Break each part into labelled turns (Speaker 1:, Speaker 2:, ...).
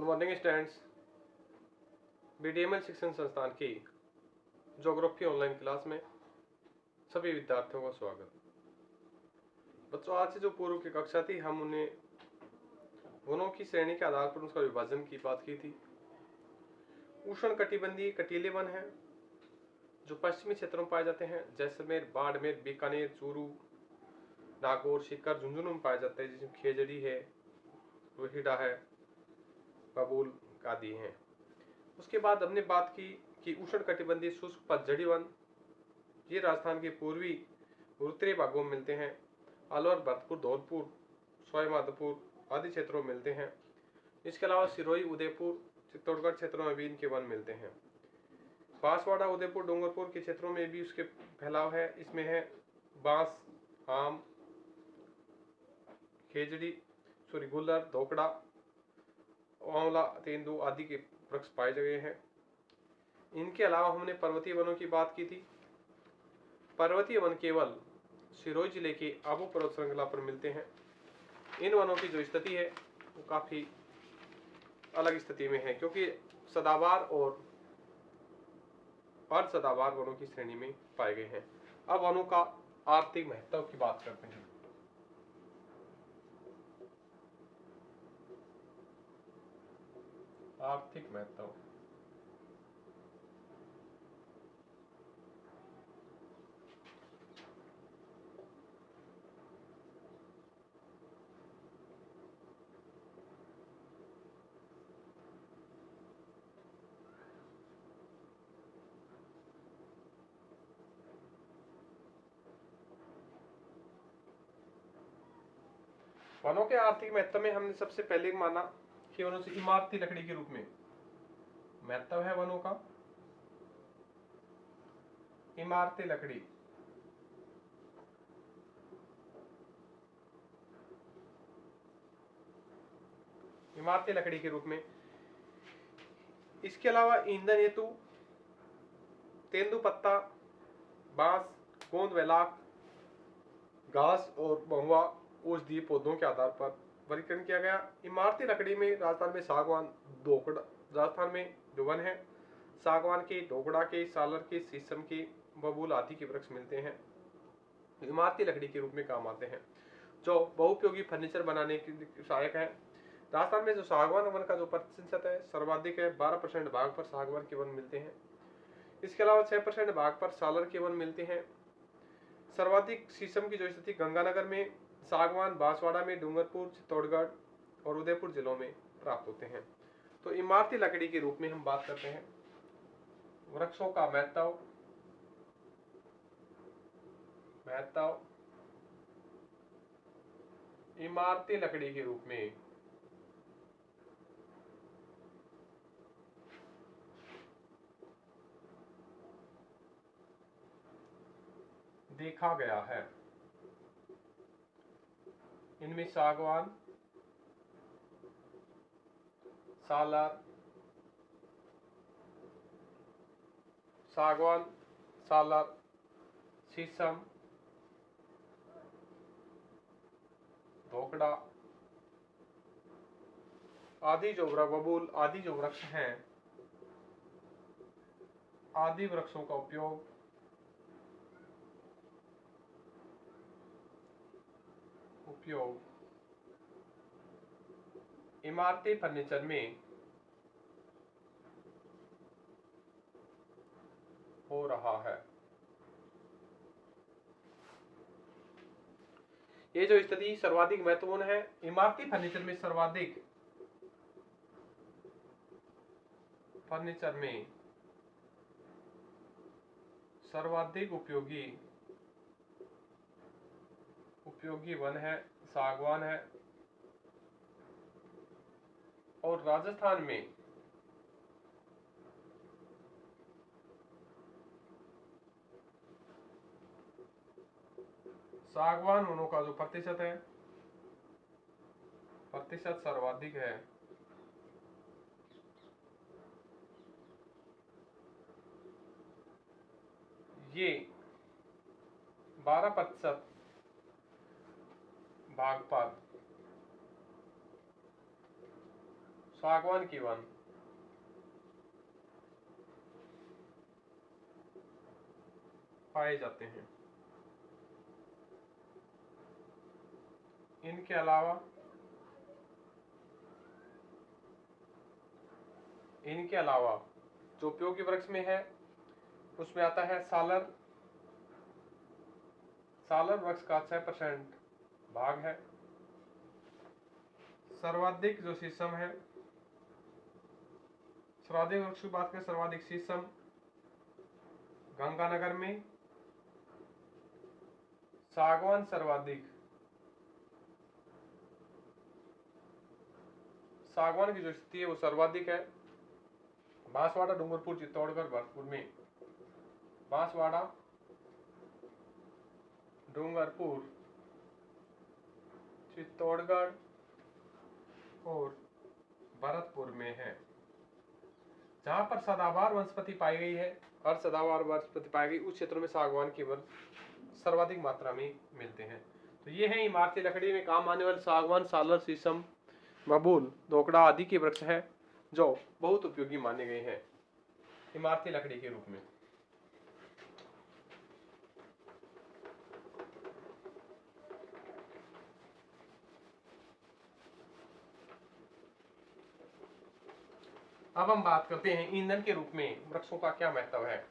Speaker 1: Good morning students. बीडीएमएल शिक्षण संस्थान की ज्योग्राफी ऑनलाइन क्लास में सभी विद्यार्थियों का स्वागत। बच्चों, आज से जो पूर्व की कक्षा थी, हम उन्हें वनों की श्रेणी के आधार पर उसका विभाजन की बात की थी। उष्ण कटिबंधीय कटीले वन हैं जो पश्चिमी क्षेत्रों में पाए जाते हैं। जैसलमेर, बाड़मेर, बीकानेर, चूरू, नागौर, सीकर, झुंझुनू में पाए जाते हैं, जिसमें खेजड़ी है, रोहिड़ा है, बबूल आदि हैं। उसके बाद हमने बात की कि उष्ण कटिबंधीय शुष्क पतझड़ी वन ये राजस्थान के पूर्वी और उत्तरी भागों में मिलते हैं। अलवर, भरतपुर, धौलपुर, सवाईमाधोपुर आदि क्षेत्रों में मिलते हैं। इसके अलावा सिरोही, उदयपुर, चित्तौड़गढ़ क्षेत्रों में भी इनके वन मिलते हैं। बांसवाड़ा, उदयपुर, डूंगरपुर के क्षेत्रों में भी उसके फैलाव है। इसमें है बांस, आम, खेजड़ी, गुल्लर, धोकड़ा, आंवला, तेंदू आदि के वृक्ष पाए गए हैं। इनके अलावा हमने पर्वतीय वनों की बात की थी। पर्वतीय वन केवल सिरोही जिले की आबू पर्वत श्रृंखला पर मिलते हैं। इन वनों की जो स्थिति है वो काफी अलग स्थिति में है, क्योंकि सदाबहार और अर्ध सदाबहार वनों की श्रेणी में पाए गए हैं। अब वनों का आर्थिक महत्व की बात करते हैं। आर्थिक महत्व। वनों के आर्थिक महत्व में हमने सबसे पहले माना कि वनों से इमारती लकड़ी के रूप में महत्व है वनों का। इमारती लकड़ी, इमारती लकड़ी के रूप में। इसके अलावा ईंधन हेतु तेंदुपत्ता, बांस, गोंद, वेलाक, घास और महुआ औषधीय पौधों के आधार पर वर्गीकरण किया गया। इमारती लकड़ी में राजस्थान में सागवान, धोकड़ा, राजस्थान में जो वन है सागवान के, ढोकड़ा के, सालर के, शीशम के, बबूल आदि के वृक्ष मिलते हैं। इमारती लकड़ी के रूप में काम आते हैं, जो बहुउपयोगी फर्नीचर बनाने के सहायक है। राजस्थान में जो सागवान वन का जो प्रतिशत है सर्वाधिक है। 12% भाग पर सागवान के वन मिलते हैं। इसके अलावा 6% भाग पर सालर के वन मिलते हैं। सर्वाधिक शीशम की जो स्थिति गंगानगर में, सागवान बांसवाड़ा में, डूंगरपुर, चित्तौड़गढ़ और उदयपुर जिलों में प्राप्त होते हैं। तो इमारती लकड़ी के रूप में हम बात करते हैं वृक्षों का महत्व। इमारती लकड़ी के रूप में देखा गया है। इनमें सागवान, सालर, शीशम, ढोकड़ा आदि जो बबूल आदि जो वृक्ष हैं, आदि वृक्षों का उपयोग इमारती फर्नीचर में हो रहा है। ये जो स्थिति सर्वाधिक महत्वपूर्ण है। इमारती फर्नीचर में सर्वाधिक उपयोगी वन है सागवान है। और राजस्थान में सागवान वनों का जो प्रतिशत सर्वाधिक है। ये 12% भाग पर सागवान की वन पाए जाते हैं। इनके अलावा जो उपयोगी वृक्ष में है उसमें आता है सालर। सालर वृक्ष का 6% भाग है। सर्वाधिक जो शीशम है, सर्वाधिक वृक्ष की बात करें, सर्वाधिक शीशम गंगानगर में। सागवान सर्वाधिक, सागवान की जो स्थिति है वो सर्वाधिक है बांसवाड़ा, डूंगरपुर, चित्तौड़गढ़, भरतपुर में। बांसवाड़ा, डूंगरपुर, चित्तौड़गढ़ और भरतपुर में है। जहां पर सदाबहार वनस्पति पाई गई है और सदाबहार वनस्पति पाई गई उस क्षेत्रों में सागवान की वन सर्वाधिक मात्रा में मिलते हैं। तो ये है इमारती लकड़ी में काम आने वाले सागवान, सालर, शीशम, बबूल, दोकड़ा आदि के वृक्ष है जो बहुत उपयोगी माने गए हैं इमारती लकड़ी के रूप में। अब हम बात करते हैं ईंधन के रूप में वृक्षों का क्या महत्व है।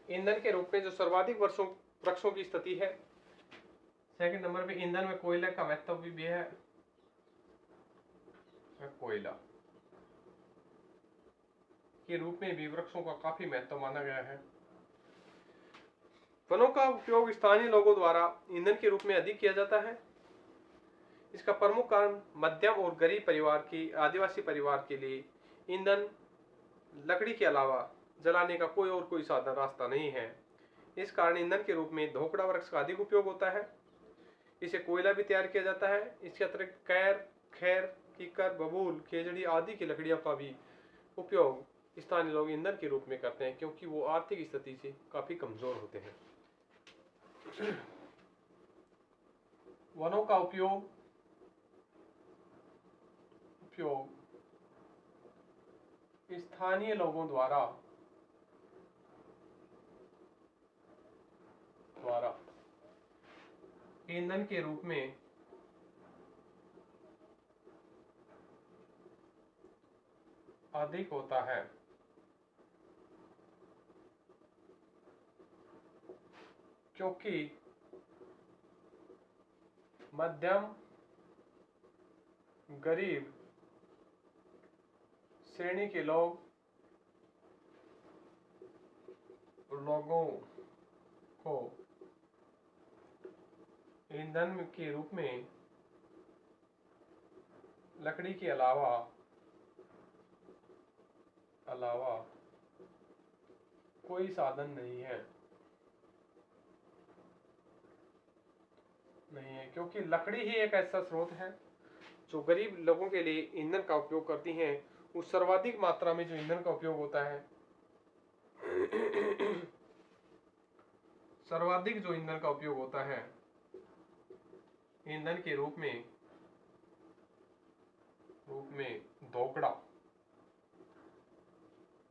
Speaker 1: ईंधन के रूप में जो सर्वाधिक वृक्षों की स्थिति है, सेकंड नंबर पे ईंधन में कोयले का महत्व भी है। कोयला के रूप में भी वृक्षों का काफी महत्व माना गया है। वनों का उपयोग स्थानीय लोगों द्वारा ईंधन के रूप में अधिक किया जाता है। इसका प्रमुख कारण मध्यम और गरीब परिवार की आदिवासी परिवार के लिए ईंधन लकड़ी के अलावा जलाने का कोई साधन रास्ता नहीं है। इस कारण ईंधन के रूप में धोकड़ा वृक्ष का अधिक उपयोग होता है। इसे कोयला भी तैयार किया जाता है। इसके अतिरिक्त कैर, खैर, कीकर, बबूल, खेजड़ी आदि की लकड़ियों का भी उपयोग स्थानीय लोग ईंधन के रूप में करते हैं क्योंकि वो आर्थिक स्थिति से काफी कमजोर होते हैं। वनों का उपयोग स्थानीय लोगों द्वारा ईंधन के रूप में अधिक होता है क्योंकि मध्यम गरीब श्रेणी के लोगों को ईंधन के रूप में लकड़ी के अलावा कोई साधन नहीं है क्योंकि लकड़ी ही एक ऐसा स्रोत है जो गरीब लोगों के लिए ईंधन का उपयोग करती हैं। उस सर्वाधिक मात्रा में जो ईंधन का उपयोग होता है सर्वाधिक जो ईंधन का उपयोग होता है ईंधन के रूप में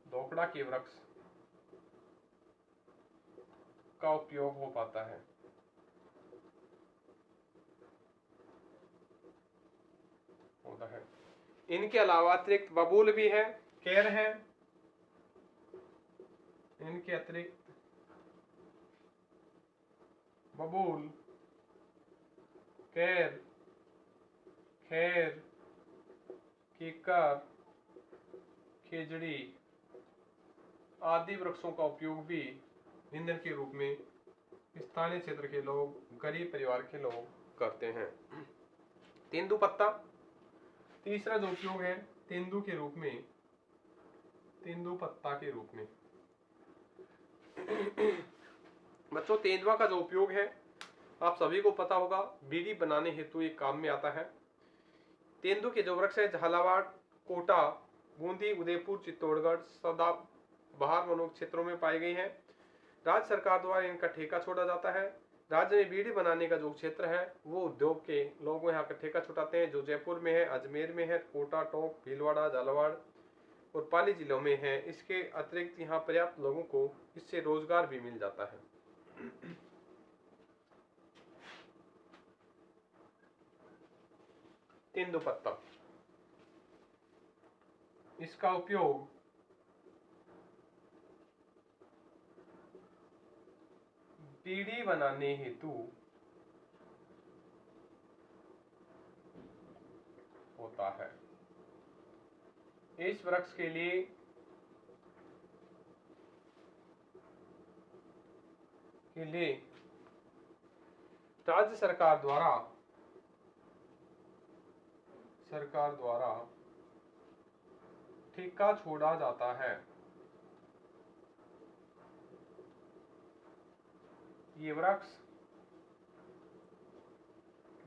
Speaker 1: धोकड़ा के वृक्ष का उपयोग हो पाता है। इनके अलावा अतिरिक्त बबूल भी है, कैर है। इनके अतिरिक्त बबूल, कैर, खैर, कीकर, खेजड़ी आदि वृक्षों का उपयोग भी ईंधन के रूप में स्थानीय क्षेत्र के लोग, गरीब परिवार के लोग करते हैं। तेंदू पत्ता, तीसरा जो उपयोग है तेंदू पत्ता के रूप में। बच्चों, तेंदुआ का जो उपयोग है आप सभी को पता होगा, बीड़ी बनाने हेतु एक काम में आता है। तेंदुए के जो वृक्ष है झालावाड़, कोटा, बूंदी, उदयपुर, चित्तौड़गढ़, सदाबहार वनों क्षेत्रों में पाए गए हैं। राज्य सरकार द्वारा इनका ठेका छोड़ा जाता है। राज्य में बीड़ी बनाने का जो क्षेत्र है वो उद्योग के लोग यहाँ का ठेका छुटाते हैं, जो जयपुर में है, अजमेर में है, कोटा, टोंक, भीलवाड़ा, झालावाड़ और पाली जिलों में है। इसके अतिरिक्त यहाँ पर्याप्त लोगों को इससे रोजगार भी मिल जाता है। तेंदुपत्ता, इसका उपयोग बीड़ी बनाने हेतु होता है। इस वृक्ष के लिए राज्य सरकार द्वारा ठेका छोड़ा जाता है। ये वृक्ष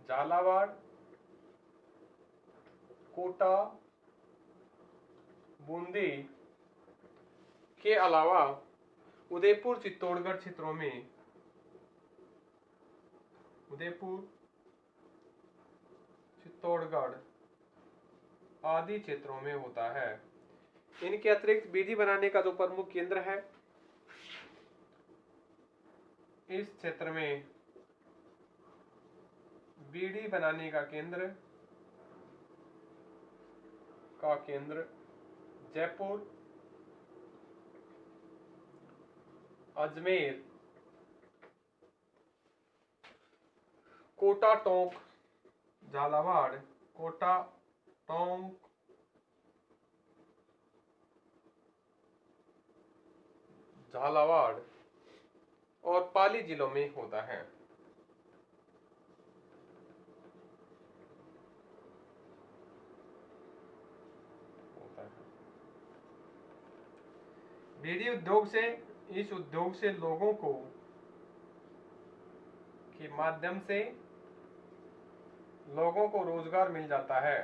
Speaker 1: झालावाड़, कोटा, बूंदी के अलावा उदयपुर, चित्तौड़गढ़ क्षेत्रों में, उदयपुर, चित्तौड़गढ़ आदि क्षेत्रों में होता है। इनके अतिरिक्त बीड़ी बनाने का जो प्रमुख केंद्र है, इस क्षेत्र में बीड़ी बनाने का केंद्र जयपुर, अजमेर, कोटा, टोंक, झालावाड़, कोटा, टोंक, झालावाड़ और पाली जिलों में होता है। बीड़ी उद्योग से, इस उद्योग से लोगों को के माध्यम से लोगों को रोजगार मिल जाता है।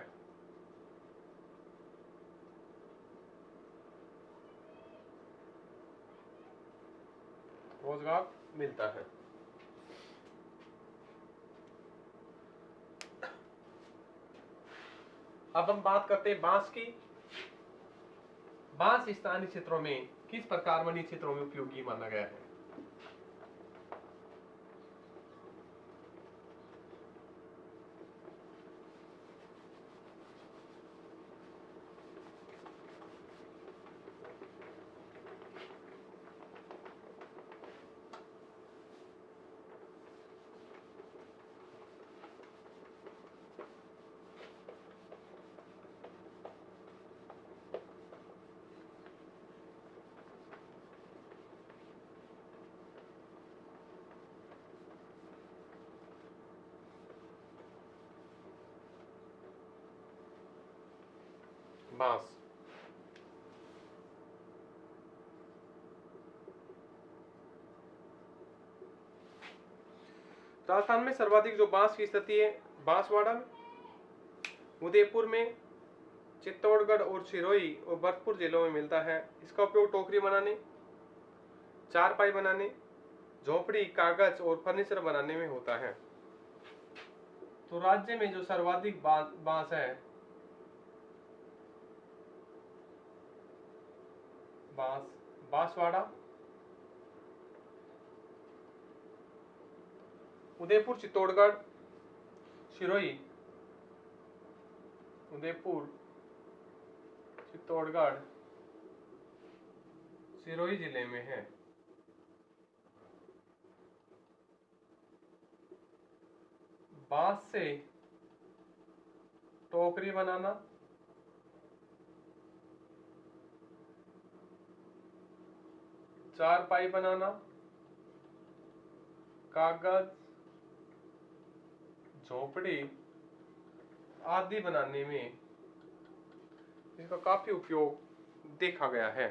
Speaker 1: रोजगार मिलता है। अब हम बात करते हैं बांस की। बांस स्थानीय क्षेत्रों में किस प्रकार वन्य क्षेत्रों में उपयोगी माना गया है? बांस, राजस्थान में सर्वाधिक जो बांस की स्थिति है, बांसवाड़ा में, उदयपुर में, चित्तौड़गढ़ और सिरोही और भरतपुर जिलों में मिलता है। इसका उपयोग टोकरी बनाने, चारपाई बनाने, झोपड़ी, कागज और फर्नीचर बनाने में होता है। तो राज्य में जो सर्वाधिक बांस है, बांसवाड़ा, उदयपुर, चित्तौड़गढ़, सिरोही, उदयपुर, चित्तौड़गढ़, सिरोही जिले में है। बांस से टोकरी बनाना, चारपाई बनाना, कागज, झोपड़ी आदि बनाने में इसका काफी उपयोग देखा गया है।